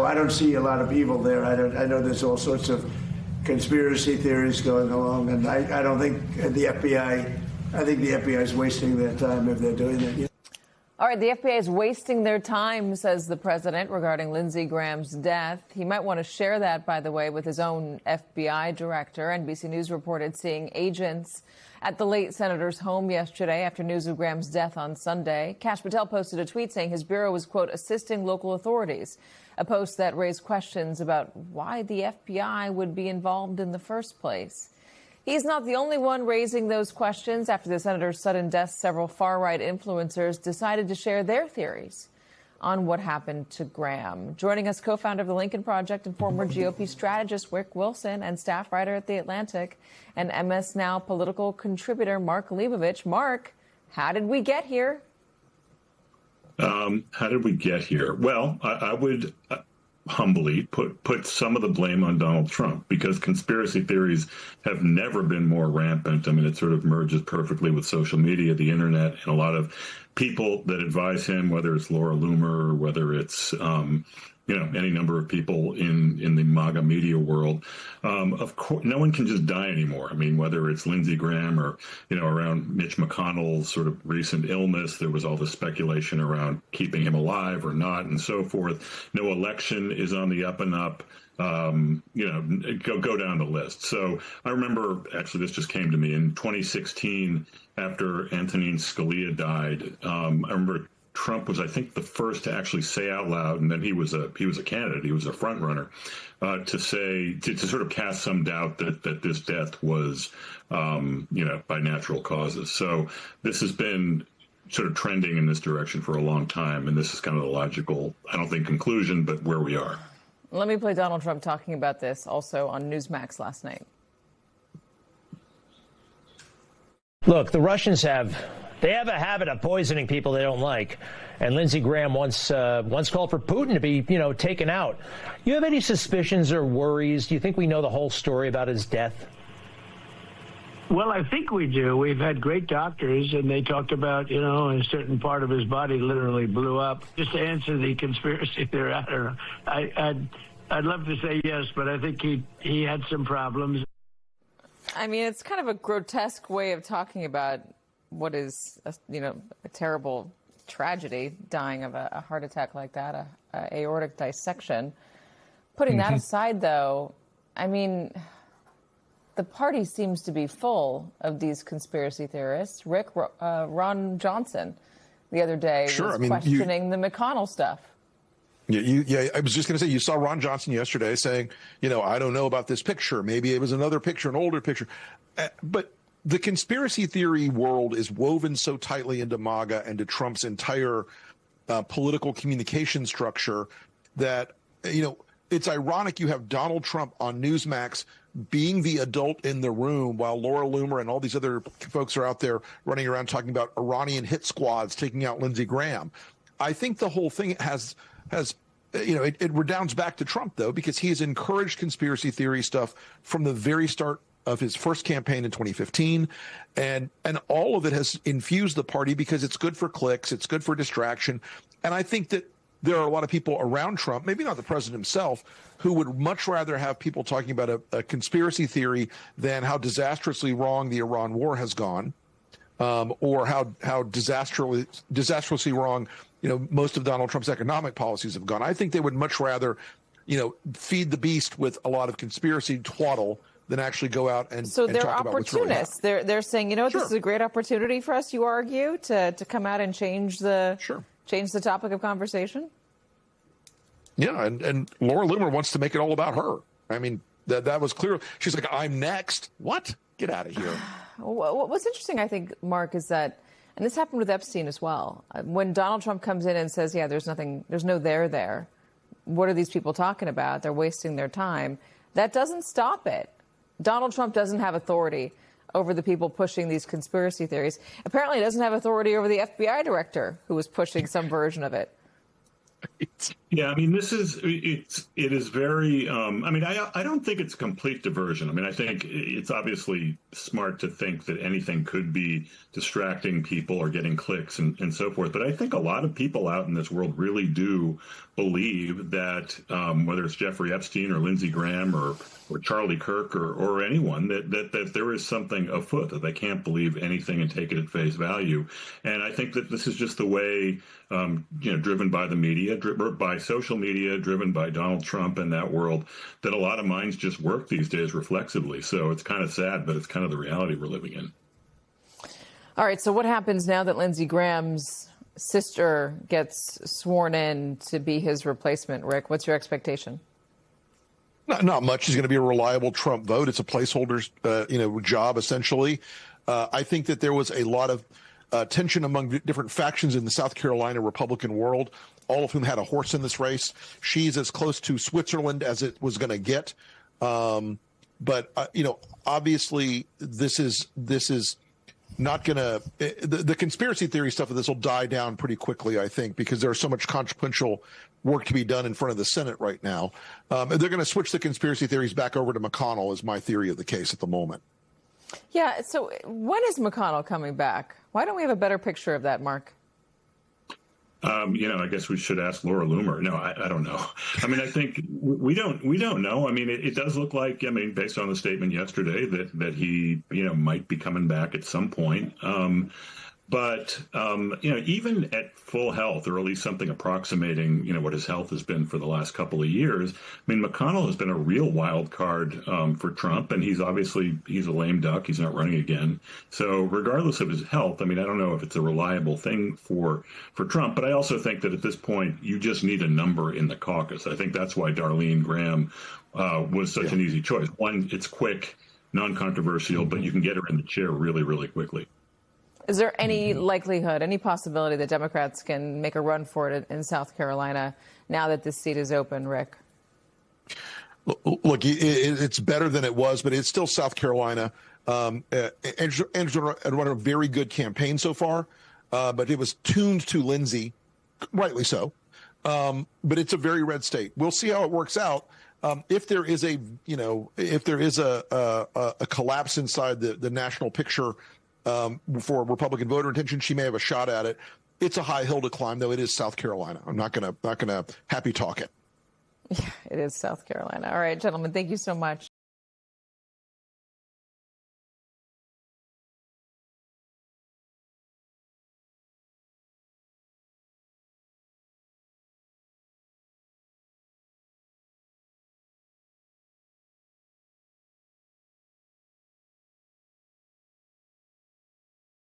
I don't see a lot of evil there. I know there's all sorts of conspiracy theories going along, and I don't think the FBI. I think the FBI is wasting their time if they're doing that. All right, the FBI is wasting their time, says the president, regarding Lindsey Graham's death. He might want to share that, by the way, with his own FBI director. NBC News reported seeing agents at the late senator's home yesterday after news of Graham's death on Sunday. Kash Patel posted a tweet saying his bureau was, quote, assisting local authorities, a post that raised questions about why the FBI would be involved in the first place. He's not the only one raising those questions. After the senator's sudden death, several far-right influencers decided to share their theories on what happened to Graham. Joining us, co-founder of the Lincoln Project and former GOP strategist Rick Wilson, and staff writer at The Atlantic and MS Now political contributor Mark Leibovich. Mark, how did we get here? How did we get here? Well, I would humbly put some of the blame on Donald Trump, because conspiracy theories have never been more rampant. I mean, it sort of merges perfectly with social media, the internet, and a lot of people that advise him, whether it's Laura Loomer or whether it's any number of people in the MAGA media world. Of course, no one can just die anymore. I mean, whether it's Lindsey Graham or, around Mitch McConnell's sort of recent illness, there was all this speculation around keeping him alive or not and so forth. No election is on the up and up. Go down the list. So I remember, actually, this just came to me in 2016 after Antonin Scalia died. I remember Trump was, I think, the first to actually say out loud, and then he was a candidate, he was a front runner, to sort of cast some doubt that this death was, by natural causes. So this has been sort of trending in this direction for a long time, and this is kind of the logical, I don't think conclusion, but where we are. Let me play Donald Trump talking about this also on Newsmax last night. Look, the Russians have a habit of poisoning people they don't like. And Lindsey Graham once called for Putin to be, taken out. You have any suspicions or worries? Do you think we know the whole story about his death? Well, I think we do. We've had great doctors, and they talked about, a certain part of his body literally blew up. Just to answer the conspiracy theory, I don't know. I'd love to say yes, but I think he had some problems. I mean, it's kind of a grotesque way of talking about what is, a terrible tragedy, dying of a heart attack like that, a aortic dissection. Putting that aside, though, I mean, the party seems to be full of these conspiracy theorists. Ron Johnson, the other day, was questioning the McConnell stuff. Yeah, I was just going to say, you saw Ron Johnson yesterday saying, I don't know about this picture. Maybe it was another picture, an older picture. But the conspiracy theory world is woven so tightly into MAGA and to Trump's entire political communication structure that, it's ironic you have Donald Trump on Newsmax being the adult in the room while Laura Loomer and all these other folks are out there running around talking about Iranian hit squads taking out Lindsey Graham. I think the whole thing has it redounds back to Trump, though, because he has encouraged conspiracy theory stuff from the very start of his first campaign in 2015. And all of it has infused the party because it's good for clicks. It's good for distraction. And I think that there are a lot of people around Trump, maybe not the president himself, who would much rather have people talking about a conspiracy theory than how disastrously wrong the Iran war has gone, or how disastrously wrong, most of Donald Trump's economic policies have gone. I think they would much rather, feed the beast with a lot of conspiracy twaddle than actually go out and so they're talk opportunists. About they're saying, Sure. This is a great opportunity for us, you argue, to come out and change the topic of conversation. Yeah, and Laura Loomer wants to make it all about her. I mean, that was clear. She's like, I'm next. What? Get out of here. What's interesting, I think, Mark, is that, and this happened with Epstein as well, when Donald Trump comes in and says, there's no there. What are these people talking about? They're wasting their time. That doesn't stop it. Donald Trump doesn't have authority over the people pushing these conspiracy theories. Apparently, he doesn't have authority over the FBI director who was pushing some version of it. Yeah, I mean, it is very. I mean, I don't think it's complete diversion. I mean, I think it's obviously smart to think that anything could be distracting people or getting clicks and so forth. But I think a lot of people out in this world really do believe that whether it's Jeffrey Epstein or Lindsey Graham or Charlie Kirk or anyone that there is something afoot, that they can't believe anything and take it at face value. And I think that this is just the way, driven by the media, by social media, driven by Donald Trump and that world, that a lot of minds just work these days reflexively. So it's kind of sad, but it's kind of the reality we're living in. All right. So what happens now that Lindsey Graham's sister gets sworn in to be his replacement? Rick, what's your expectation? Not much. He's going to be a reliable Trump vote. It's a placeholder's, job, essentially. I think that there was a lot of tension among different factions in the South Carolina Republican world, all of whom had a horse in this race. She's as close to Switzerland as it was going to get. But obviously, this is not going to the conspiracy theory stuff of this will die down pretty quickly, I think, because there's so much consequential work to be done in front of the Senate right now. And they're going to switch the conspiracy theories back over to McConnell, is my theory of the case at the moment. Yeah. So when is McConnell coming back? Why don't we have a better picture of that, Mark? I guess we should ask Laura Loomer. No, I don't know. I mean, I think we don't know. I mean, it does look like, based on the statement yesterday, that he, might be coming back at some point. But even at full health, or at least something approximating, what his health has been for the last couple of years, I mean, McConnell has been a real wild card for Trump, and he's a lame duck. He's not running again. So regardless of his health, I mean, I don't know if it's a reliable thing for Trump, but I also think that at this point, you just need a number in the caucus. I think that's why Darlene Graham was such an easy choice. One, it's quick, non-controversial, but you can get her in the chair really, really quickly. Is there any likelihood, any possibility that Democrats can make a run for it in South Carolina now that this seat is open, Rick? Look, it's better than it was, but it's still South Carolina. Andrew's run a very good campaign so far, but it was tuned to Lindsey, rightly so. But it's a very red state. We'll see how it works out. If there is a collapse inside the national picture for Republican voter intention, she may have a shot at it. It's a high hill to climb, though. It is South Carolina. I'm not gonna happy talk it. Yeah, it is South Carolina. All right, gentlemen, thank you so much.